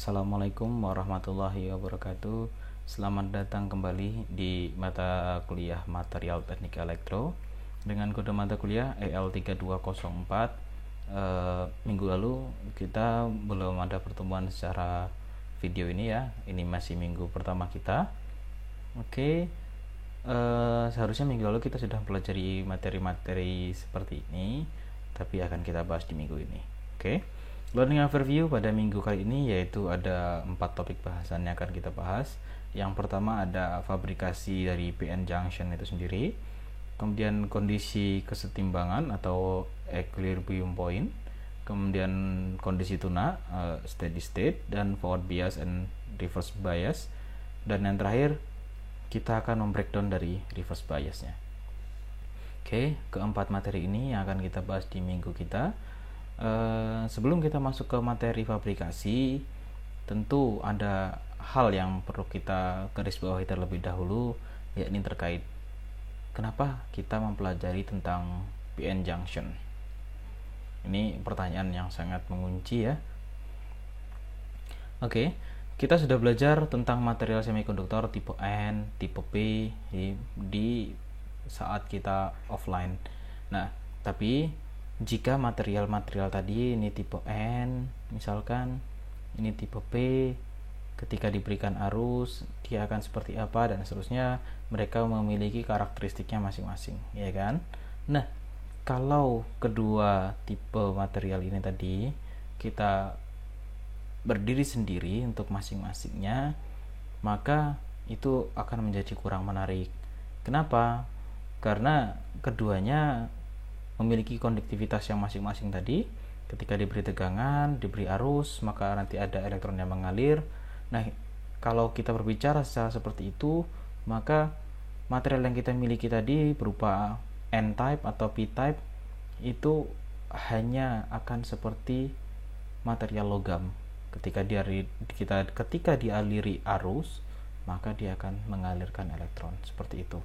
Assalamualaikum warahmatullahi wabarakatuh. Selamat datang kembali di mata kuliah Material Teknik Elektro dengan kode mata kuliah EL3204. Minggu lalu kita belum ada pertemuan secara video ini ya. Ini masih minggu pertama kita. Oke. Seharusnya minggu lalu kita sudah pelajari materi-materi seperti ini, tapi akan kita bahas di minggu ini. Oke. Learning overview pada minggu kali ini yaitu ada 4 topik bahasan yang akan kita bahas. Yang pertama ada fabrikasi dari PN junction itu sendiri, kemudian kondisi kesetimbangan atau equilibrium point, kemudian kondisi tuna steady state, dan forward bias and reverse bias, dan yang terakhir kita akan membreakdown dari reverse biasnya. Oke, keempat materi ini yang akan kita bahas di minggu kita. Sebelum kita masuk ke materi fabrikasi, tentu ada hal yang perlu kita garis bawahi terlebih dahulu, yakni terkait kenapa kita mempelajari tentang PN junction. Ini pertanyaan yang sangat mengunci ya. Oke, kita sudah belajar tentang material semikonduktor tipe N, tipe P di saat kita offline. Nah, tapi jika material-material tadi ini tipe N misalkan, ini tipe P, ketika diberikan arus dia akan seperti apa dan seterusnya, mereka memiliki karakteristiknya masing-masing, ya kan? Nah, kalau kedua tipe material ini tadi kita berdiri sendiri untuk masing-masingnya, maka itu akan menjadi kurang menarik. Kenapa? Karena keduanya memiliki konduktivitas yang masing-masing tadi. Ketika diberi tegangan, diberi arus, maka nanti ada elektron yang mengalir. Nah, kalau kita berbicara secara seperti itu, maka material yang kita miliki tadi berupa N-type atau P-type itu hanya akan seperti material logam. Ketika dialiri arus, maka dia akan mengalirkan elektron seperti itu.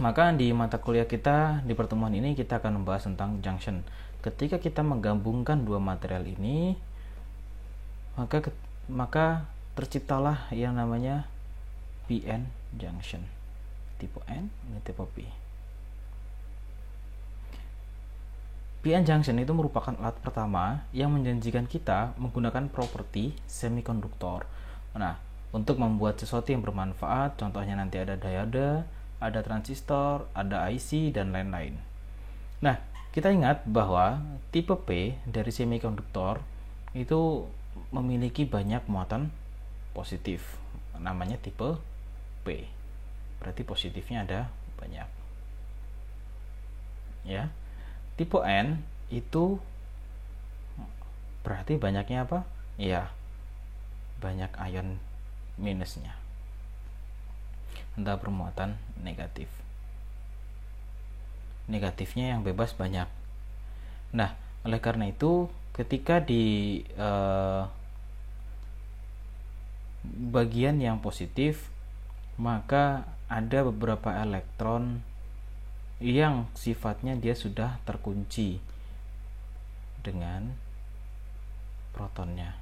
Maka di mata kuliah kita di pertemuan ini kita akan membahas tentang junction. Ketika kita menggabungkan dua material ini, maka terciptalah yang namanya PN junction. Tipe N, ini tipe P. PN junction itu merupakan alat pertama yang menjanjikan kita menggunakan properti semikonduktor. Nah, untuk membuat sesuatu yang bermanfaat, contohnya nanti ada diode, ada transistor, ada IC, dan lain-lain. Nah, kita ingat bahwa tipe P dari semikonduktor itu memiliki banyak muatan positif. Namanya tipe P. Berarti positifnya ada banyak. Ya. Tipe N itu berarti banyaknya apa? Iya. Banyak ion minusnya. Entah bermuatan negatif. Negatifnya yang bebas banyak. Nah, oleh karena itu ketika di bagian yang positif, maka ada beberapa elektron yang sifatnya dia sudah terkunci dengan protonnya.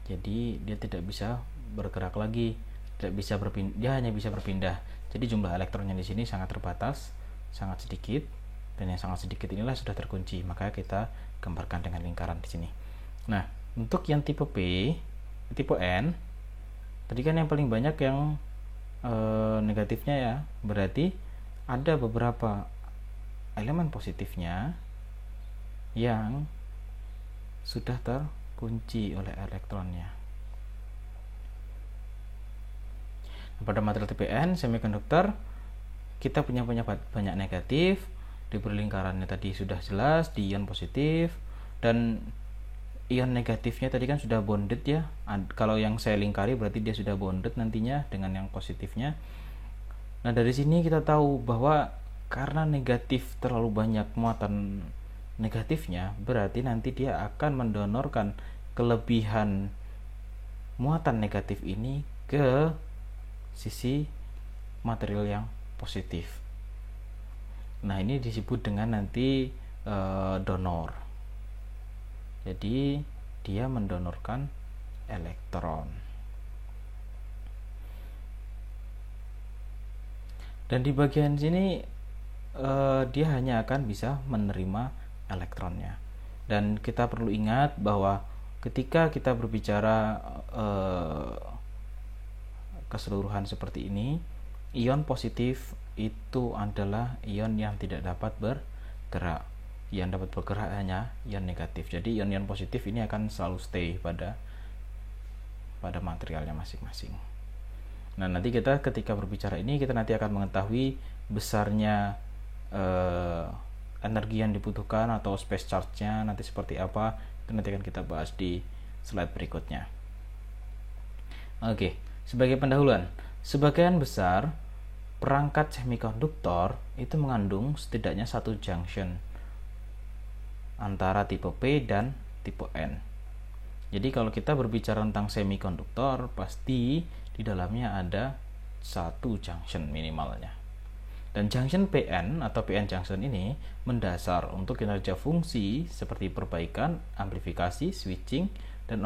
Jadi dia tidak bisa bergerak lagi, tidak bisa berpindah, dia hanya bisa berpindah. Jadi jumlah elektronnya di sini sangat terbatas, sangat sedikit, dan yang sangat sedikit inilah sudah terkunci. Maka kita gambarkan dengan lingkaran di sini. Nah, untuk yang tipe P, tipe N, tadi kan yang paling banyak yang negatifnya ya, berarti ada beberapa elemen positifnya yang sudah terkunci oleh elektronnya. Pada material tipe N semikonduktor kita punya banyak negatif, diberi lingkarannya tadi sudah jelas di ion positif, dan ion negatifnya tadi kan sudah bonded ya. Kalau yang saya lingkari berarti dia sudah bonded nantinya dengan yang positifnya. Nah, dari sini kita tahu bahwa karena negatif terlalu banyak muatan negatifnya, berarti nanti dia akan mendonorkan kelebihan muatan negatif ini ke sisi material yang positif. Nah, ini disebut dengan nanti donor. Jadi dia mendonorkan elektron. Dan di bagian sini dia hanya akan bisa menerima elektronnya. Dan kita perlu ingat bahwa ketika kita berbicara keseluruhan seperti ini, ion positif itu adalah ion yang tidak dapat bergerak. Yang dapat bergerak hanya ion negatif. Jadi ion-ion positif ini akan selalu stay pada materialnya masing-masing. Nah, nanti kita ketika berbicara ini, kita nanti akan mengetahui besarnya energi yang dibutuhkan atau space charge-nya nanti seperti apa. Itu nanti akan kita bahas di slide berikutnya. Oke, sebagai pendahuluan, sebagian besar perangkat semikonduktor itu mengandung setidaknya satu junction antara tipe P dan tipe N. Jadi kalau kita berbicara tentang semikonduktor, pasti di dalamnya ada satu junction minimalnya. Dan junction PN atau PN junction ini mendasar untuk kinerja fungsi seperti perbaikan, amplifikasi, switching, dan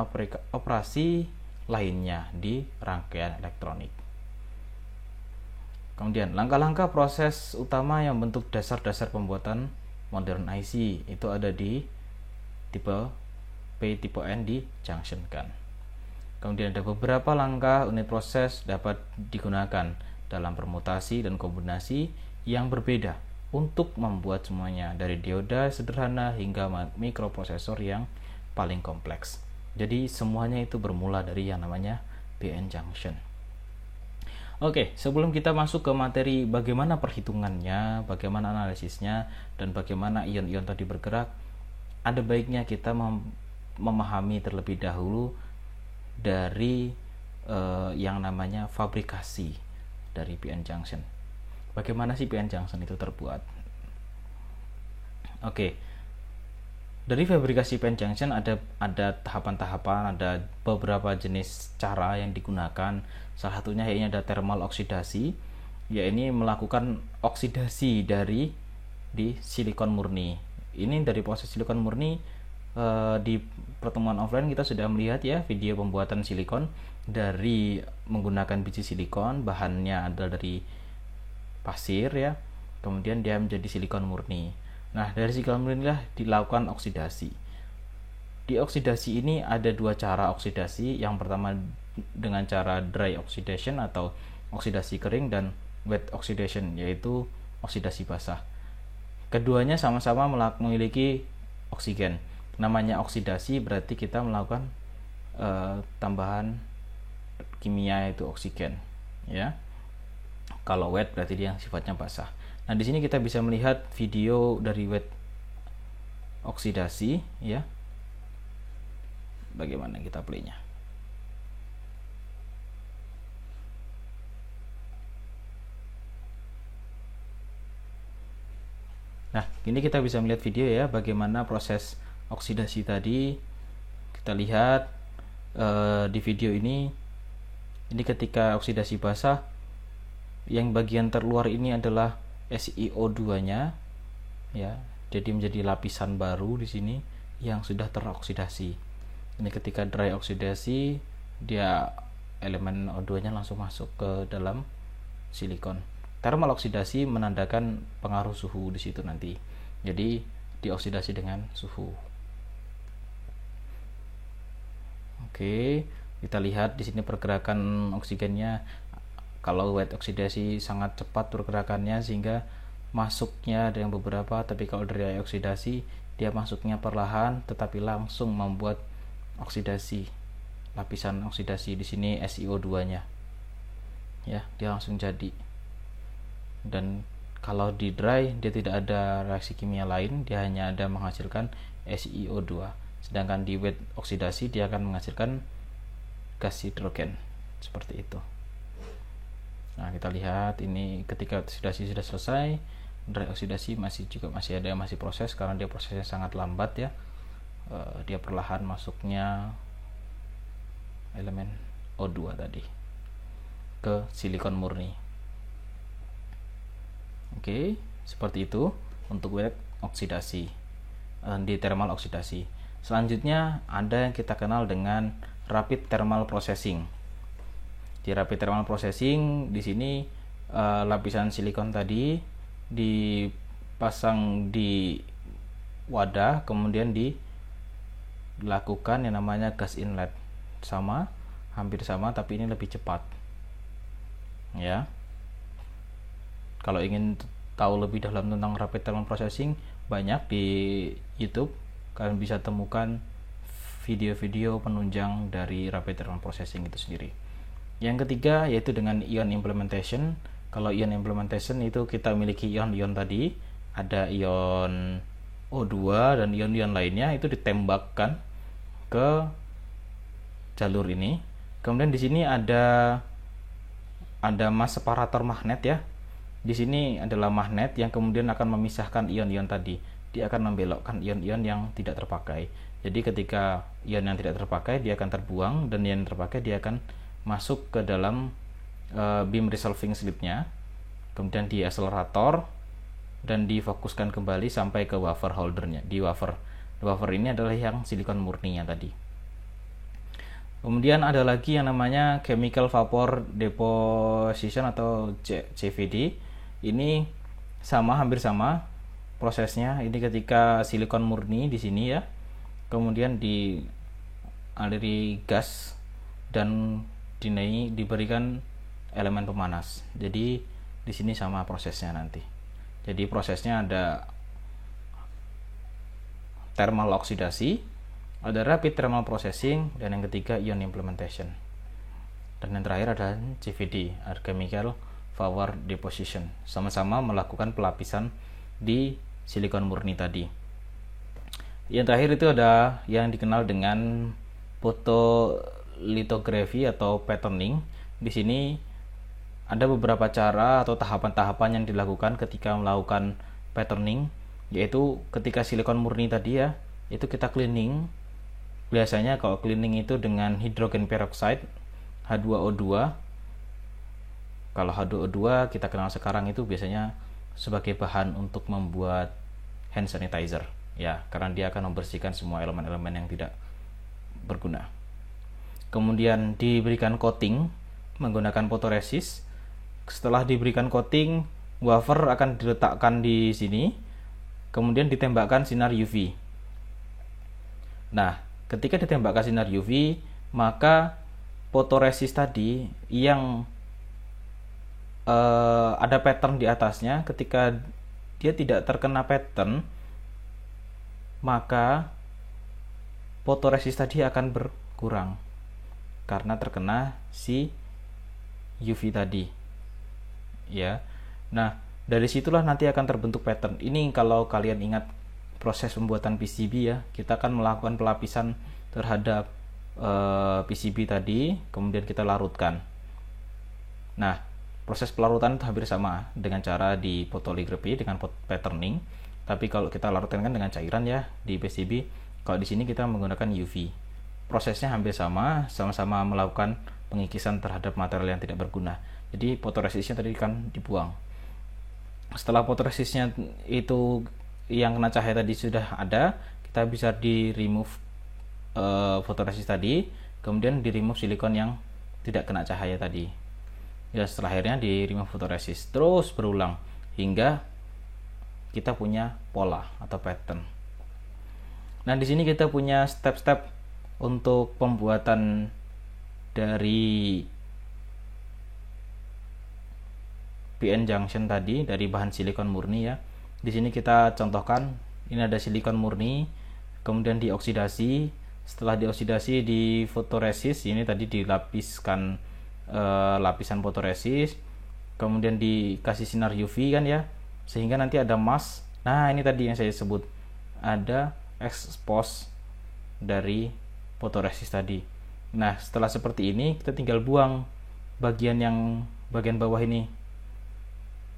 operasi lainnya di rangkaian elektronik. Kemudian langkah-langkah proses utama yang bentuk dasar-dasar pembuatan modern IC itu ada di tipe P tipe N di junctionkan. Kemudian ada beberapa langkah unit proses dapat digunakan dalam permutasi dan kombinasi yang berbeda untuk membuat semuanya dari dioda sederhana hingga mikroprosesor yang paling kompleks. Jadi semuanya itu bermula dari yang namanya PN junction. Oke, sebelum kita masuk ke materi bagaimana perhitungannya, bagaimana analisisnya, dan bagaimana ion-ion tadi bergerak, ada baiknya kita memahami terlebih dahulu dari yang namanya fabrikasi dari PN junction. Bagaimana sih PN junction itu terbuat? Oke. Dari fabrikasi PN junction ada tahapan-tahapan, ada beberapa jenis cara yang digunakan. Salah satunya yaitu ada thermal oksidasi, yaitu melakukan oksidasi di silikon murni. Ini dari proses silikon murni di pertemuan offline kita sudah melihat ya video pembuatan silikon dari menggunakan biji silikon, bahannya adalah dari pasir ya, kemudian dia menjadi silikon murni. Nah, dari silikon murni lah dilakukan oksidasi. Di oksidasi ini ada dua cara oksidasi. Yang pertama dengan cara dry oxidation atau oksidasi kering, dan wet oxidation yaitu oksidasi basah. Keduanya sama-sama memiliki oksigen. Namanya oksidasi berarti kita melakukan tambahan kimia yaitu oksigen ya. Kalau wet berarti dia sifatnya basah. Nah, di sini kita bisa melihat video dari wet oksidasi ya. Bagaimana kita play-nya? Nah, ini kita bisa melihat video ya bagaimana proses oksidasi tadi. Kita lihat di video ini ketika oksidasi basah, yang bagian terluar ini adalah SiO2-nya ya. Jadi menjadi lapisan baru di sini yang sudah teroksidasi. Ini ketika dry oksidasi, dia elemen O2-nya langsung masuk ke dalam silikon. Thermal oksidasi menandakan pengaruh suhu di situ nanti. Jadi dioksidasi dengan suhu. Oke, kita lihat di sini pergerakan oksigennya. Kalau wet oksidasi sangat cepat pergerakannya sehingga masuknya ada yang beberapa, tapi kalau dry oksidasi dia masuknya perlahan tetapi langsung membuat oksidasi, lapisan oksidasi di sini SiO2-nya. Ya, dia langsung jadi. Dan kalau di dry dia tidak ada reaksi kimia lain, dia hanya ada menghasilkan SiO2. Sedangkan di wet oksidasi dia akan menghasilkan gas hidrogen seperti itu. Nah, kita lihat ini ketika oksidasi sudah selesai, dry oksidasi masih proses karena dia prosesnya sangat lambat ya. Dia perlahan masuknya elemen O2 tadi ke silikon murni. Oke, seperti itu untuk wet oksidasi di thermal oksidasi. Selanjutnya ada yang kita kenal dengan rapid thermal processing. Di rapid thermal processing di sini lapisan silikon tadi dipasang di wadah, kemudian dilakukan yang namanya gas inlet. Hampir sama, tapi ini lebih cepat. Ya. Kalau ingin tahu lebih dalam tentang rapid thermal processing, banyak di YouTube kalian bisa temukan video-video penunjang dari rapid thermal processing itu sendiri. Yang ketiga yaitu dengan ion implementation. Kalau ion implementation itu kita miliki ion-ion tadi, ada ion O2 dan ion-ion lainnya, itu ditembakkan ke jalur ini. Kemudian di sini ada mass separator magnet ya. Di sini adalah magnet yang kemudian akan memisahkan ion-ion tadi. Dia akan membelokkan ion-ion yang tidak terpakai. Jadi ketika ion yang tidak terpakai dia akan terbuang, dan ion yang terpakai dia akan masuk ke dalam beam resolving slipnya, kemudian di akselerator dan difokuskan kembali sampai ke wafer holdernya. Di wafer ini adalah yang silikon murninya tadi. Kemudian ada lagi yang namanya chemical vapor deposition atau CVD. Ini hampir sama prosesnya. Ini ketika silikon murni di sini ya, kemudian dialiri gas dan diberikan elemen pemanas. Jadi di sini sama prosesnya nanti. Jadi prosesnya ada thermal oksidasi, ada rapid thermal processing, dan yang ketiga ion implementation. Dan yang terakhir ada CVD, chemical vapor deposition. Sama-sama melakukan pelapisan di silikon murni tadi. Yang terakhir itu ada yang dikenal dengan fotolitografi atau patterning. Di sini ada beberapa cara atau tahapan-tahapan yang dilakukan ketika melakukan patterning, yaitu ketika silikon murni tadi ya, itu kita cleaning. Biasanya kalau cleaning itu dengan hidrogen peroxide H2O2. Kalau H2O2 kita kenal sekarang itu biasanya sebagai bahan untuk membuat hand sanitizer ya, karena dia akan membersihkan semua elemen-elemen yang tidak berguna. Kemudian diberikan coating menggunakan fotoresist. Setelah diberikan coating, wafer akan diletakkan di sini, kemudian ditembakkan sinar UV. Nah, ketika ditembakkan sinar UV, maka fotoresist tadi yang ada pattern di atasnya, ketika dia tidak terkena pattern, maka fotoresist tadi akan berkurang karena terkena si UV tadi ya. Nah, dari situlah nanti akan terbentuk pattern. Ini kalau kalian ingat proses pembuatan PCB ya, kita akan melakukan pelapisan terhadap PCB tadi, kemudian kita larutkan. Nah, proses pelarutan itu hampir sama dengan cara di fotolitografi dengan patterning, tapi kalau kita larutkan kan dengan cairan ya di PCB. Kalau di sini kita menggunakan UV. Prosesnya hampir sama-sama melakukan pengikisan terhadap material yang tidak berguna. Jadi fotoresistnya tadi kan dibuang. Setelah fotoresistnya itu yang kena cahaya tadi sudah ada, kita bisa di remove fotoresist tadi, kemudian di remove silikon yang tidak kena cahaya tadi. Ya, setelah akhirnya di remove fotoresist, terus berulang hingga kita punya pola atau pattern. Nah, di sini kita punya step-step untuk pembuatan dari PN junction tadi dari bahan silikon murni ya. Di sini kita contohkan, ini ada silikon murni, kemudian dioksidasi. Setelah dioksidasi di fotoresist, ini tadi dilapiskan lapisan fotoresist, kemudian dikasih sinar UV kan ya, sehingga nanti ada mask. Nah, ini tadi yang saya sebut, ada expose dari fotoresist tadi. Nah, setelah seperti ini kita tinggal buang bagian bawah ini,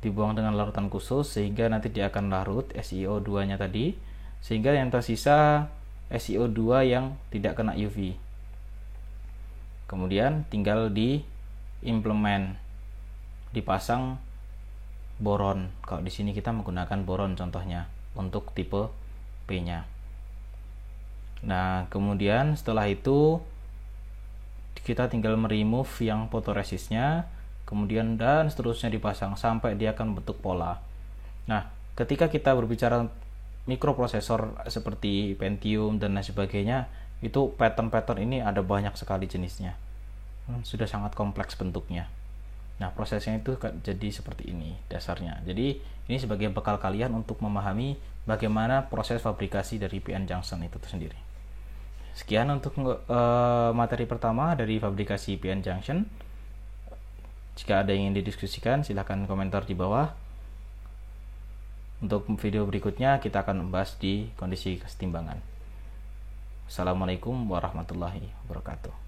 dibuang dengan larutan khusus sehingga nanti dia akan larut SiO2 nya tadi, sehingga yang tersisa SiO2 yang tidak kena UV. Kemudian tinggal diimplement, dipasang boron. Kalau di sini kita menggunakan boron contohnya untuk tipe P-nya. Nah, kemudian setelah itu kita tinggal meremove yang photoresistnya, kemudian dan seterusnya dipasang sampai dia akan bentuk pola. Nah, ketika kita berbicara mikroprosesor seperti Pentium dan lain sebagainya, itu pattern-pattern ini ada banyak sekali jenisnya. Sudah sangat kompleks bentuknya. Nah, prosesnya itu jadi seperti ini dasarnya. Jadi, ini sebagai bekal kalian untuk memahami bagaimana proses fabrikasi dari PN junction itu sendiri. Sekian untuk materi pertama dari fabrikasi PN junction. Jika ada yang ingin didiskusikan, silahkan komentar di bawah. Untuk video berikutnya, kita akan membahas di kondisi kesetimbangan. Assalamualaikum warahmatullahi wabarakatuh.